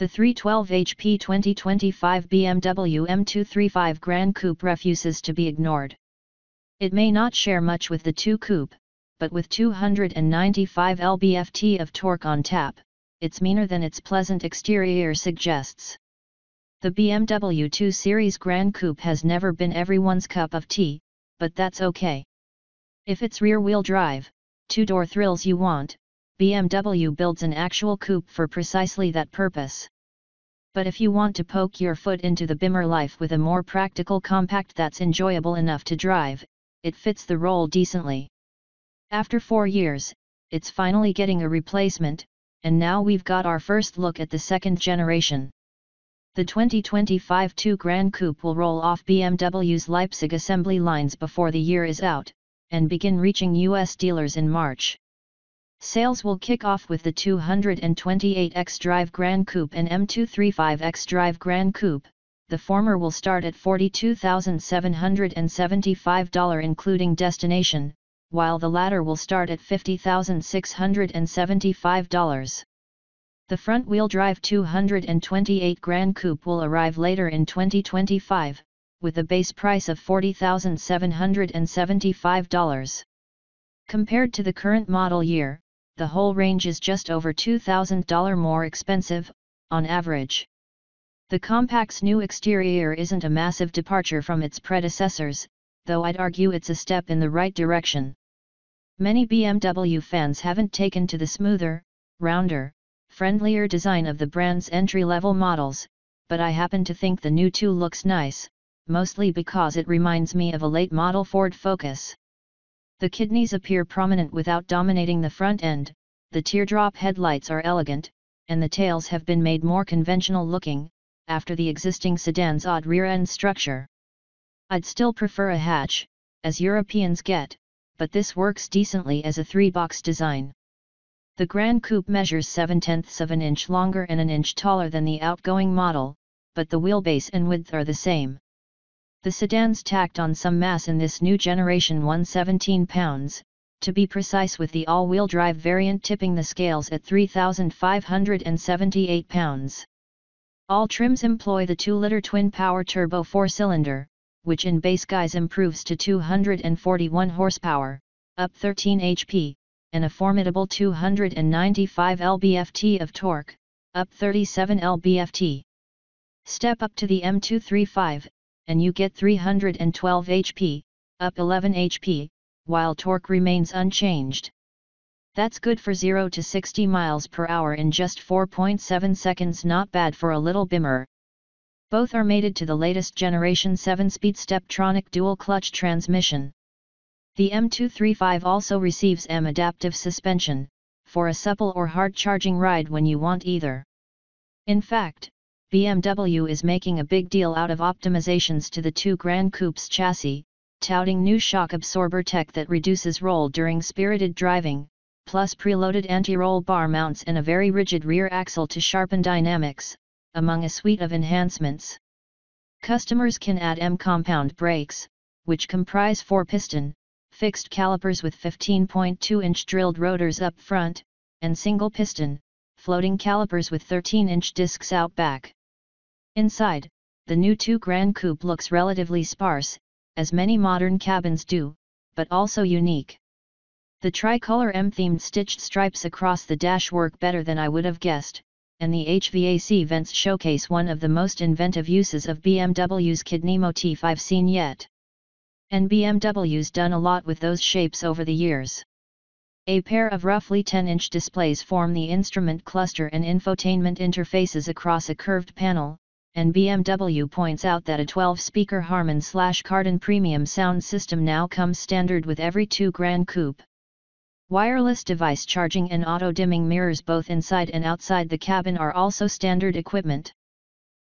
The 312 HP 2025 BMW M235 Gran Coupe refuses to be ignored. It may not share much with the 2 Coupe, but with 295 lb-ft of torque on tap, it's meaner than its pleasant exterior suggests. The BMW 2 Series Gran Coupe has never been everyone's cup of tea, but that's okay. If it's rear-wheel drive, 2-door thrills you want, BMW builds an actual coupe for precisely that purpose. But if you want to poke your foot into the Bimmer life with a more practical compact that's enjoyable enough to drive, it fits the role decently. After 4 years, it's finally getting a replacement, and now we've got our first look at the second generation. The 2025 2 Gran Coupe will roll off BMW's Leipzig assembly lines before the year is out, and begin reaching US dealers in March. Sales will kick off with the 228 xDrive Gran Coupe and M235 xDrive Gran Coupe. The former will start at $42,775 including destination, while the latter will start at $50,675. The front-wheel drive 228 Gran Coupe will arrive later in 2025, with a base price of $40,775. Compared to the current model year, the whole range is just over $2,000 more expensive, on average. The compact's new exterior isn't a massive departure from its predecessors, though I'd argue it's a step in the right direction. Many BMW fans haven't taken to the smoother, rounder, friendlier design of the brand's entry-level models, but I happen to think the new 2 looks nice, mostly because it reminds me of a late-model Ford Focus. The kidneys appear prominent without dominating the front end, the teardrop headlights are elegant, and the tails have been made more conventional-looking, after the existing sedan's odd rear-end structure. I'd still prefer a hatch, as Europeans get, but this works decently as a 3-box design. The Gran Coupe measures 0.7 of an inch longer and an inch taller than the outgoing model, but the wheelbase and width are the same. The sedan's tacked on some mass in this new generation, 117 pounds, to be precise, with the all-wheel drive variant tipping the scales at 3,578 pounds. All trims employ the 2-liter twin-power turbo 4-cylinder, which in base guise improves to 241 horsepower, up 13 HP, and a formidable 295 lb-ft of torque, up 37 lb-ft. Step up to the M235, and you get 312 HP, up 11 HP, while torque remains unchanged. That's good for 0 to 60 miles per hour in just 4.7 seconds, not bad for a little Bimmer. Both are mated to the latest generation 7-speed Steptronic dual-clutch transmission. The M235 also receives M adaptive suspension, for a supple or hard-charging ride when you want either. In fact, BMW is making a big deal out of optimizations to the 2 Gran Coupe's chassis, touting new shock absorber tech that reduces roll during spirited driving, plus preloaded anti-roll bar mounts and a very rigid rear axle to sharpen dynamics, among a suite of enhancements. Customers can add M compound brakes, which comprise 4-piston, fixed calipers with 15.2-inch drilled rotors up front, and single-piston, floating calipers with 13-inch discs out back. Inside, the new 2 Gran Coupe looks relatively sparse, as many modern cabins do, but also unique. The tricolor M-themed stitched stripes across the dash work better than I would have guessed, and the HVAC vents showcase one of the most inventive uses of BMW's kidney motif I've seen yet. And BMW's done a lot with those shapes over the years. A pair of roughly 10-inch displays form the instrument cluster and infotainment interfaces across a curved panel, and BMW points out that a 12-speaker Harman/Kardon premium sound system now comes standard with every 2 Gran Coupe. Wireless device charging and auto-dimming mirrors both inside and outside the cabin are also standard equipment.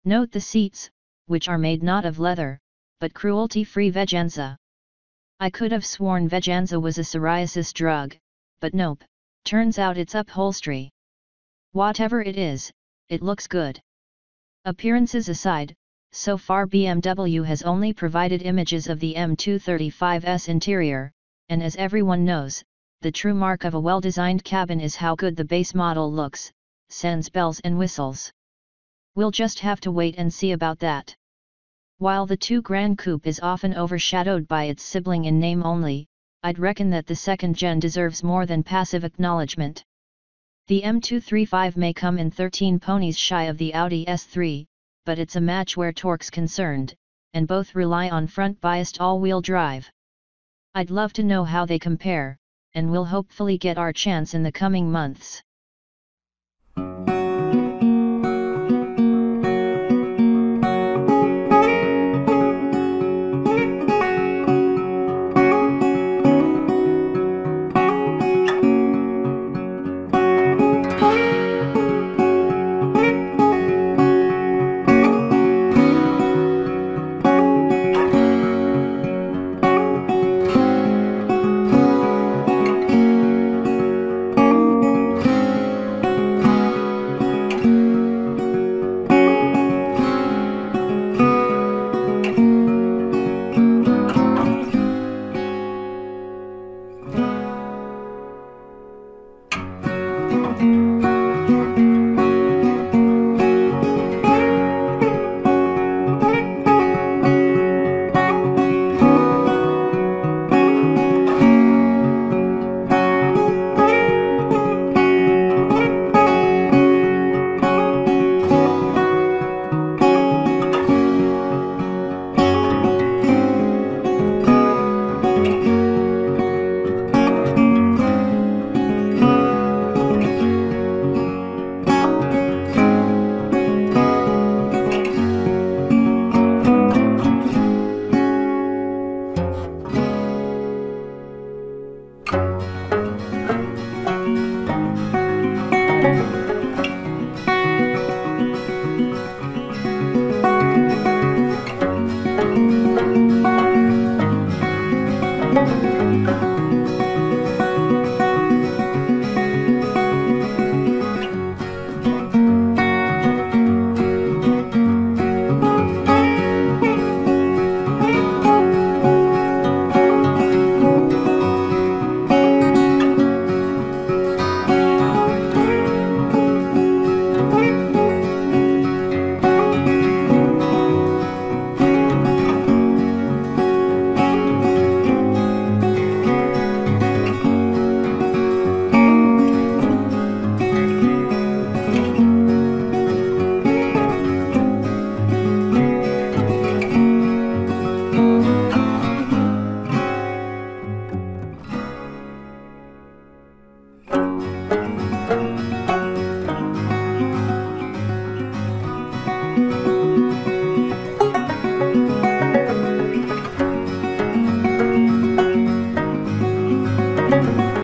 Note the seats, which are made not of leather, but cruelty-free veganza. I could have sworn veganza was a psoriasis drug, but nope, turns out it's upholstery. Whatever it is, it looks good. Appearances aside, so far BMW has only provided images of the M235's interior, and as everyone knows, the true mark of a well-designed cabin is how good the base model looks, sans bells and whistles. We'll just have to wait and see about that. While the 2 Gran Coupe is often overshadowed by its sibling in name only, I'd reckon that the second gen deserves more than passive acknowledgement. The M235 may come in 13 ponies shy of the Audi S3, but it's a match where torque's concerned, and both rely on front-biased all-wheel drive. I'd love to know how they compare, and we'll hopefully get our chance in the coming months.